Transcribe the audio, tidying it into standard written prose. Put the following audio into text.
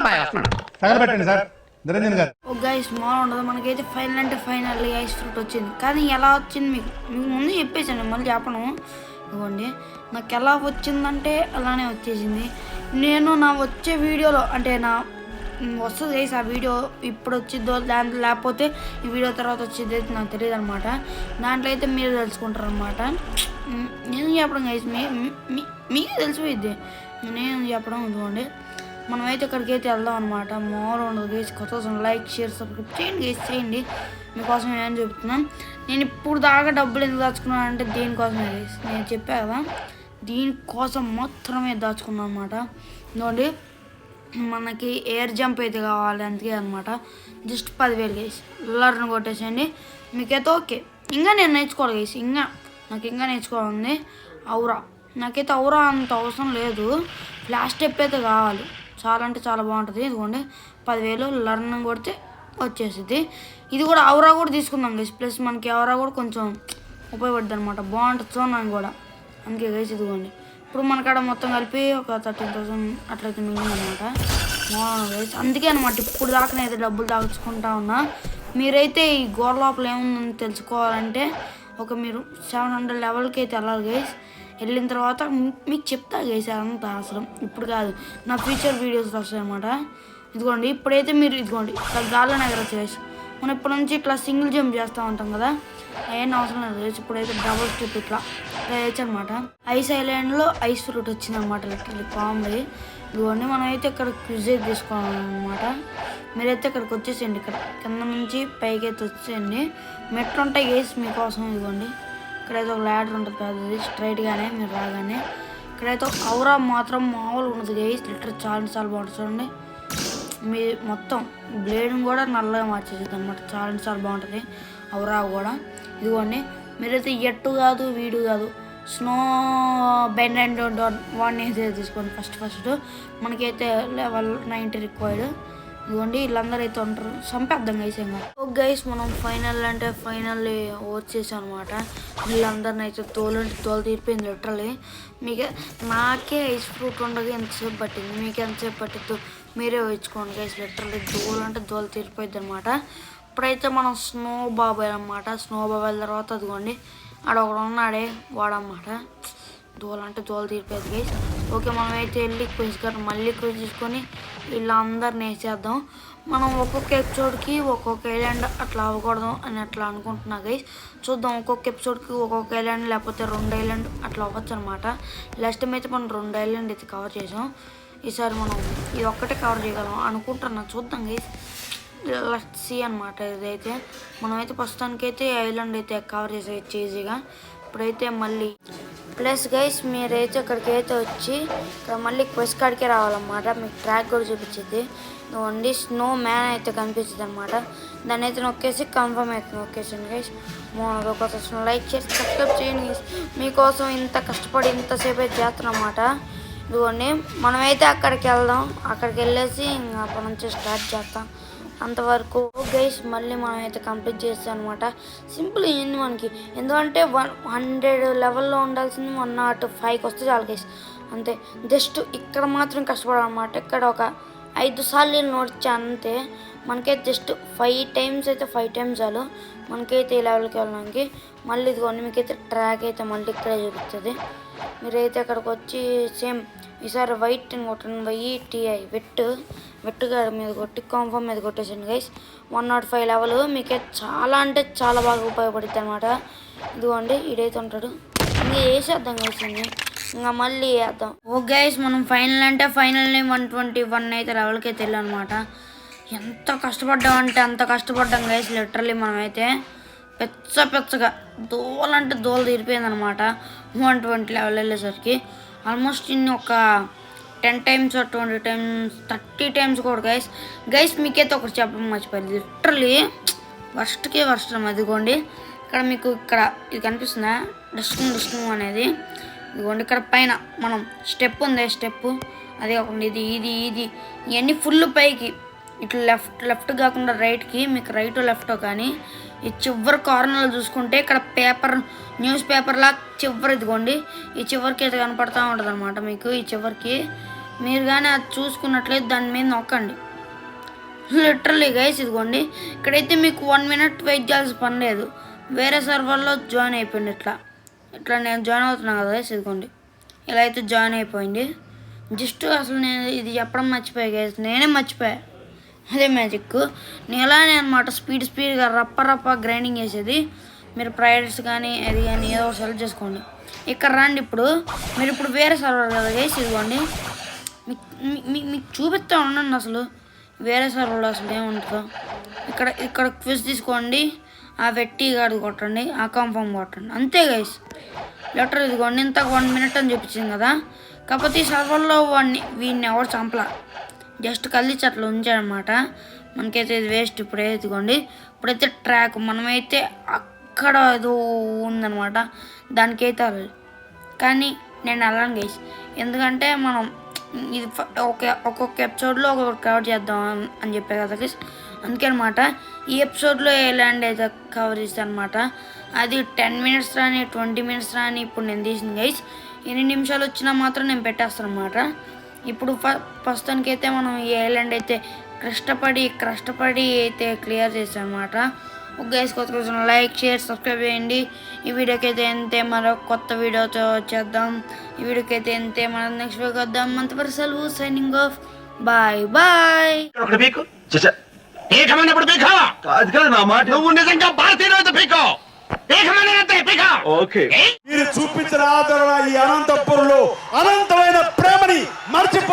తగలబెట్టండి sir Niranjan గారు. ఓ guys మామూలు ఉండదు మనకైతే ఫైనల్ అంటే ఫైనల్ ఐస్ ఫ్రూట్ వచ్చింది. కానీ ఎలా వచ్చింది మీకు ముందు చెప్పేసాను, మళ్ళీ చెప్పను. ఇవ్వండి నాకు ఎలా వచ్చిందంటే అలానే వచ్చేసింది. నేను నా వచ్చే వీడియోలో అంటే నా వస్తుంది గైస్, ఆ వీడియో ఇప్పుడు వచ్చిద్దో దాంట్లో లేకపోతే ఈ వీడియో తర్వాత వచ్చిద్దో నాకు తెలియదు అనమాట. దాంట్లో అయితే మీరు తెలుసుకుంటారు అనమాట. నేను చెప్పడం గైస్ మీకే తెలిసిపోయిద్ది, నేను చెప్పడం. ఇదిగోండి మనమైతే ఇక్కడికి అయితే వెళ్దాం అనమాట. మామూలు ఉండదు గైస్. కోసం లైక్ షేర్ సబ్స్క్రైబ్ చేయండి గైస్, చేయండి. మీకోసం ఏమని చెప్తున్నాం. నేను ఇప్పుడు దాకా డబ్బులు ఎందుకు దాచుకున్నాను అంటే దీనికోసమే గైస్, నేను చెప్పా కదా, దీనికోసం మాత్రమే దాచుకున్నాను అనమాట. ఇదిగోండి మనకి ఎయిర్ జంప్ అయితే కావాలి, అందుకే అనమాట. Just 10,000 guys. లర్న్ కొట్టేసేయండి, మీకైతే ఓకే. ఇంకా నేను నేర్చుకోవాలి గైస్, నాకు ఇంకా నేర్చుకోవాలి. ఔరా నాకైతే ఔరా అంత అవసరం లేదు, ఫ్లాష్ స్టెప్ అయితే కావాలి. చాలా అంటే చాలా బాగుంటుంది. ఇదిగోండి 10,000 లర్న్ కొడితే వచ్చేసింది. ఇది కూడా ఔరా కూడా తీసుకుందాం గైస్. ప్లస్ మనకి ఔరా కూడా కొంచెం ఉపయోగపడుతుంది అనమాట, బాగుంటుంది చూడండి కూడా. అందుకే గైస్ ఇదిగోండి ఇప్పుడు మనకాడ మొత్తం కలిపి ఒక 13,000 అట్లయితే మిగిలింది అనమాట. బాగుంది గైస్. అందుకే అనమాట ఇప్పుడు దాకా అయితే డబ్బులు దాచుకుంటా ఉన్నా. మీరైతే ఈ గోడ లోపల ఏముందని తెలుసుకోవాలంటే మీరు 700 లెవెల్కి అయితే వెళ్ళాలి గైస్. వెళ్ళిన తర్వాత మీకు చెప్తా గైస్ అంతా, అసలు ఇప్పుడు కాదు, నా ఫ్యూచర్ వీడియోస్లో వస్తాయి అనమాట. ఇదిగోండి ఇప్పుడైతే మీరు ఇదిగోండి ఇట్లా గాల్లో ఎగరచ్చు గైస్. మనం ఇప్పటి నుంచి ఇట్లా సింగిల్ జంప్ చేస్తూ ఉంటాం కదా, ఏం అవసరం లేదు గైస్. ఇప్పుడైతే డబుల్ స్టెప్ ఇట్లా వేయచ్చు అనమాట. ఐస్ ఐలాండ్లో ఐస్ ఫ్రూట్ వచ్చింది అనమాట, లిటరల్లీ కామెడీ. ఇదిగోండి మనమైతే ఇక్కడ క్విజ్ అయితే తీసుకోవాలన్నమాట. మీరైతే ఇక్కడికి వచ్చేసేయండి, ఇక్కడ కింద నుంచి పైకి అయితే వచ్చేయండి. మెట్లు ఉంటాయి గైస్ మీకోసం. ఇదిగోండి ఇక్కడైతే ఒక ల్యాడర్ ఉంటుంది పెద్దది, స్ట్రైట్గానే మీరు రాగానే. ఇక్కడైతే ఔరా మాత్రం మామూలుగా ఉంటుంది గైస్, లిటర్ చాలా బాగుంటుంది చూడండి. మీ మొత్తం బ్లేడ్ని కూడా నల్లగా మార్చేది అనమాట, చాలా బాగుంటుంది ఔరా కూడా. ఇదిగోండి మీరైతే ఎట్టు కాదు వీడు కాదు, స్నో బెండ్ అండ్ వాడిని అయితే తీసుకోండి. ఫస్ట్ మనకైతే లెవెల్ 90 రిక్వైర్డ్. ఇదిగోండి వీళ్ళందరూ అయితే ఉంటారు, చంపేద్దాం గైస్. ఇంకా గైస్ మనం ఫైనల్ అంటే ఫైనల్లీ వచ్చేసాం అనమాట. వీళ్ళందరిని అయితే తోలు తీరిపోయింది లిటరల్లీ. నాకే ఐస్ ఫ్రూట్ ఉండగా ఎంతసేపు పట్టింది, మీకు ఎంతసేపు పట్టిద్దు మీరే వచ్చుకోండి గైస్. లిటరల్లీ తోలు తీరిపోయింది అనమాట. ఇప్పుడైతే మనం స్నో బాబాయ్ అనమాట. స్నో బాబాయ్ తర్వాత అదిగోండి ఆడ ఒకడు ఉన్నాడే వాడనమాట. తోలు తీరిపోయింది గైస్. ఓకే మనమైతే వెళ్ళి క్విజ్ గారు మళ్ళీ క్విజ్ తీసుకొని వీళ్ళందరినీ వేసేద్దాం. మనం ఒక్కొక్క ఎపిసోడ్కి ఒక్కొక్క ఐలాండ్ అట్లా అవ్వకూడదు అని అట్లా అనుకుంటున్నా గైస్. చూద్దాం, ఒక్కొక్క ఎపిసోడ్కి ఒక్కొక్క ఐలాండ్ లేకపోతే 2 ఐలాండ్ అట్లా అవ్వచ్చు అనమాట. లాస్ట్ టైం అయితే మనం 2 ఐలాండ్ అయితే కవర్ చేసాం. ఈసారి మనం ఇది ఒక్కటే కవర్ చేయగలం అనుకుంటున్నా, చూద్దాం గైస్. లెట్స్ సీ అనమాట. ఇదైతే మనమైతే ప్రస్తుతానికైతే ఐలాండ్ అయితే కవర్ చేసేయచ్చు ఈజీగా. ఇప్పుడైతే మళ్ళీ ప్లస్ గైస్ మీరైతే ఇక్కడికి అయితే వచ్చి ఇక్కడ మళ్ళీ క్వెస్ కాడికే రావాలన్నమాట. మీకు ట్రాక్ కూడా చూపించింది. ఓన్లీ స్నో మ్యాన్ అయితే కనిపిస్తుంది అనమాట. దాన్ని అయితే నొక్కేసి కన్ఫర్మ్ అయితే నొక్కేసాను గైస్. కోసం లైక్ చేసి సబ్స్క్రైబ్ చేయండి గైస్. మీకోసం ఇంత కష్టపడి ఇంతసేపు అయితే చేస్తున్నాం అన్నమాట. ఇదిగోండి మనమైతే అక్కడికి వెళ్దాం, అక్కడికి వెళ్ళేసి ఇంకా అప్పటి నుంచి స్టార్ట్ చేస్తాం. అంతవరకు గైస్ మళ్ళీ మనం అయితే కంప్లీట్ చేస్తాం అనమాట. సింపుల్ ఏంది మనకి, ఎందుకంటే 100 లెవెల్లో ఉండాల్సింది 105కి వస్తే చాలు గైస్, అంతే. జస్ట్ ఇక్కడ మాత్రం కష్టపడాలన్నమాట. ఇక్కడ ఒక 5 సార్లు నోడ్చా అంతే. మనకైతే జస్ట్ 5 టైమ్స్ అయితే 5 టైమ్స్ చాలు మనకైతే ఈ లెవెల్కి వెళ్ళడానికి. మళ్ళీ ఇదిగోండి మీకైతే ట్రాక్ అయితే మళ్ళీ ఇక్కడే చూపిస్తుంది. మీరైతే అక్కడికి వచ్చి సేమ్ ఈసారి వైట్ అని కొట్టండి, YTI వెట్టుగా మీద కొట్టి కన్ఫర్మ్ మీద కొట్టేసండి గైస్. 105 లెవెల్ మీకే చాలా అంటే చాలా బాగా ఉపయోగపడుతుంది అనమాట. ఇదిగోండి ఇడైతే ఉంటాడు, ఇంకా వేసేద్దాం గైస్. ఇంకా మళ్ళీ వేద్దాం. ఓ గైస్ మనం ఫైనల్ అంటే ఫైనల్ని 121 అయితే లెవెల్కి అయితే వెళ్ళాం అనమాట. ఎంత కష్టపడ్డామంటే అంత కష్టపడ్డాం గైస్. లిటరల్లీ మనమైతే పెచ్చగా దోలు తీరిపోయింది అనమాట. 120 లెవెల్ వెళ్ళేసరికి ఆల్మోస్ట్ ఇన్ని ఒక 10 టైమ్స్ 20 టైమ్స్ 30 టైమ్స్ కూడా గైస్ మీకైతే ఒకటి చెప్పడం మర్చిపోయింది. లిటరల్లీ వర్స్ట్ అదిగోండి ఇక్కడ మీకు ఇక్కడ ఇది కనిపిస్తుందా డస్ట్ అనేది. ఇదిగోండి ఇక్కడ పైన మనం స్టెప్ ఉంది, స్టెప్ అదే కాకుండా ఇది ఇవన్నీ ఫుల్ పైకి ఇట్లా లెఫ్ట్ కాకుండా రైట్కి, మీకు రైట్ లెఫ్ట్ కానీ ఈ చివరి కార్నర్లో చూసుకుంటే ఇక్కడ న్యూస్ పేపర్లా చివరి ఇదిగోండి ఈ చివరికి అయితే కనపడతా ఉంటుంది అనమాట. మీకు ఈ చివరికి మీరు కానీ అది చూసుకున్నట్లయితే దాని మీద నొక్కండి. లిటరల్లీ గైస్ ఇదిగోండి, ఇక్కడైతే మీకు 1 minute వెయిట్ చేయాల్సిన పని లేదు. వేరే సర్వర్లో జాయిన్ అయిపోయింది. ఇట్లా నేను జాయిన్ అవుతున్నాను కదా గైస్, ఇదిగోండి ఇలా అయితే జాయిన్ అయిపోయింది. జస్ట్ అసలు నేను ఇది చెప్పడం మర్చిపోయా గైస్, నేనే మర్చిపోయా. అదే మ్యాజిక్. నేను ఎలానే అనమాట స్పీడ్గా రప్ప గ్రైండింగ్ చేసేది. మీరు ప్రైవేట్స్ కానీ అది కానీ ఏదో ఒకటి సెలెక్ట్ చేసుకోండి. ఇక్కడ రండి. మీరు ఇప్పుడు వేరే సర్వర్ కదా గైస్, ఇదిగోండి మీకు చూపిస్తూ ఉండండి అసలు వేరే సర్వర్లో అసలు ఏముంటుందో. ఇక్కడ క్విజ్ తీసుకోండి, ఆ వెట్టి గాడు కొట్టండి, ఆ కన్ఫర్మ్ కొట్టండి, అంతే గైస్. లెటర్ ఇదిగోండి, ఇంత 1 minute అని చెప్పించింది కదా. కాకపోతే ఈ సర్వర్లో వీడిని ఎవరు చంపలా, జస్ట్ కదిలించి అట్లా ఉంచాడనమాట. మనకైతే ఇది వేస్ట్. ఇప్పుడైతే ట్రాక్ మనమైతే అక్కడ ఏదో ఉందనమాట, దానికైతే వెళ్ళాలి. కానీ నేను వెళ్ళాను గైస్, ఎందుకంటే మనం ఇది ఒక్కొక్క ఎపిసోడ్లో ఒక్కొక్క కవర్ చేద్దాం అని చెప్పే కదా గైస్. అందుకే అనమాట ఈ ఎపిసోడ్లో ఏ ల్యాండ్ అయితే కవర్ చేస్తాను అనమాట. అది 10 minutes రాని 20 minutes రాని ఇప్పుడు నేను తీసింది గైస్. 8 నిమిషాలు వచ్చినా మాత్రం నేను పెట్టేస్తాను అనమాట. ఇప్పుడు ప్రస్తుతానికి అయితే మనం ఈ ఐలాండ్ అయితే కష్టపడి అయితే క్లియర్ చేస్తాం అనమాట. ఒక గైస్ కొత్త కోసం లైక్ షేర్ సబ్స్క్రైబ్ చేయండి. ఈ వీడియోకి అయితే ఎంతే, మరో కొత్త వీడియోతో వచ్చేద్దాం. ఈ వీడియోకి అయితే ఎంతే, మనం నెక్స్ట్ వీడియోకి వద్దాం. అంతవరకు సెలవు, సైనింగ్ ఆఫ్, బాయ్ బాయ్. నువ్వు నిజంగా భారతీయుడు పీకో. మీరు చూపించిన ఆదరణ ఈ అనంతపురంలో అనంతమైన ప్రేమని మర్చిపో.